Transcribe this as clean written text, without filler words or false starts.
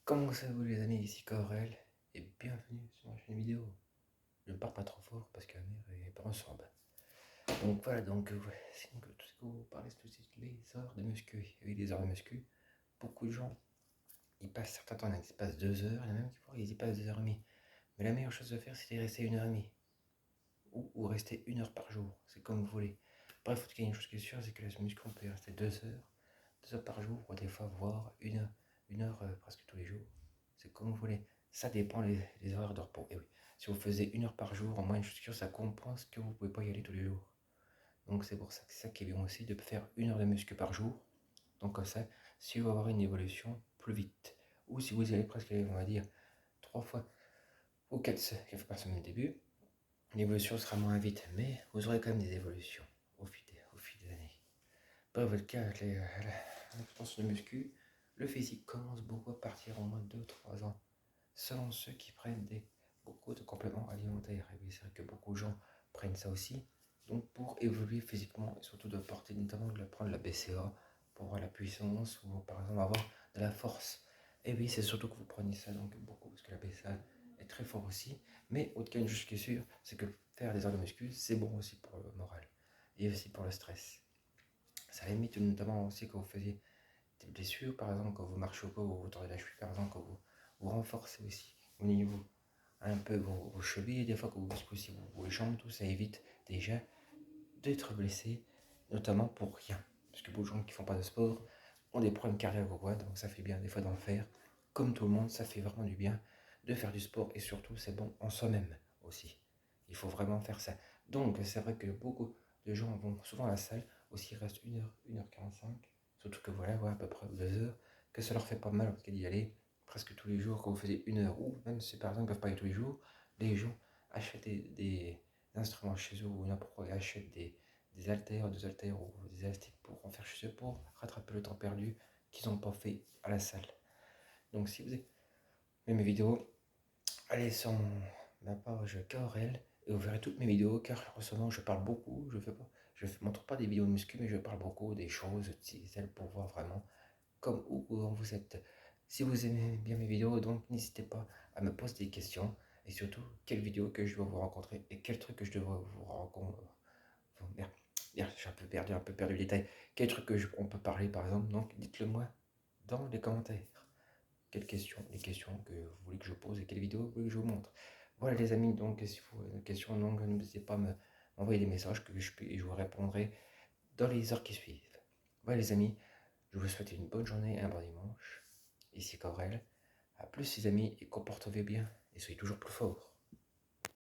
Comment ça va les amis, ici Corel, et bienvenue sur ma chaîne vidéo. Je ne parle pas trop fort parce que la mère et les parents sont en bas. Donc voilà, ouais, c'est donc tout ce que vous parlez, c'est aussi les heures de muscu. Et oui, les heures de muscu, beaucoup de gens, ils passent certains temps, ils y passent 2 heures, il y en a même qui font, ils y passent 2 heures et demie. Mais la meilleure chose à faire, c'est d'y rester 1 heure et demie. Ou rester 1 heure par jour, c'est comme vous voulez. Bref, en tout cas, une chose qui est sûre, c'est que la muscu, on peut y rester 2 heures par jour, ou des fois, voire 1 heure, 1 heure presque tous les jours. C'est comme vous voulez. Ça dépend les horaires de repos. Et oui, si vous faisiez 1 heure par jour, en moins, une chose sûre, ça compense que vous ne pouvez pas y aller tous les jours. Donc c'est pour ça que c'est ça qui est bien aussi de faire 1 heure de muscu par jour. Donc comme ça, si vous avoir une évolution plus vite, ou si vous y allez presque, on va dire, 3 fois ou 4 par semaine au début, l'évolution sera moins vite, mais vous aurez quand même des évolutions au fil des années. Bref, votre cas, avec l'importance de muscu, le physique commence beaucoup à partir en moins de 2-3 ans, selon ceux qui prennent beaucoup de compléments alimentaires. Et oui, c'est vrai que beaucoup de gens prennent ça aussi. Donc pour évoluer physiquement et surtout de porter, notamment de prendre la BCA pour avoir la puissance ou par exemple avoir de la force. Et oui, c'est surtout que vous preniez ça donc beaucoup parce que la BCA est très fort aussi. Mais autre cas, une chose qui est sûre, c'est que faire des heures de muscu, c'est bon aussi pour le moral et aussi pour le stress. Ça limite notamment aussi quand vous faisiez des blessures, par exemple, quand vous marchez au pas ou vous tordez la cheville, par exemple, quand vous renforcez aussi au niveau un peu vos chevilles, des fois que vous musclez aussi vos jambes, tout ça évite déjà d'être blessé, notamment pour rien. Parce que beaucoup de gens qui font pas de sport ont des problèmes cardiaques ou quoi, donc ça fait bien des fois d'en faire. Comme tout le monde, ça fait vraiment du bien de faire du sport et surtout c'est bon en soi-même aussi. Il faut vraiment faire ça. Donc c'est vrai que beaucoup de gens vont souvent à la salle, aussi il reste 1 heure, 1 h 45, surtout que voilà, à peu près 2 heures, que ça leur fait pas mal parce qu'y aller presque tous les jours quand vous faites 1 heure, ou même si par exemple ils ne peuvent pas y aller tous les jours, les gens achètent des instruments chez eux ou n'importe quoi, ils achètent des haltères, ou des élastiques pour en faire chez eux pour rattraper le temps perdu qu'ils n'ont pas fait à la salle. Donc si vous aimez mes vidéos, allez sur ma page KRL et vous verrez toutes mes vidéos car en ce moment je parle beaucoup, je ne montre pas des vidéos de muscu mais je parle beaucoup des choses utiles pour voir vraiment comme où vous êtes. Si vous aimez bien mes vidéos, donc n'hésitez pas à me poser des questions et surtout quelle vidéo que je dois vous rencontrer et quel truc que je dois vous rencontrer. Merde, j'ai un peu perdu le détail. Quel truc on peut parler par exemple, donc dites-le moi dans les commentaires. Quelles questions, les questions que vous voulez que je pose et quelles vidéos vous voulez que je vous montre. Voilà les amis, donc si vous avez des questions, donc n'hésitez pas à m'envoyer des messages que je vous répondrai dans les heures qui suivent. Voilà les amis, je vous souhaite une bonne journée et un bon dimanche. Ici Corel. A plus les amis et comportez-vous bien et soyez toujours plus forts.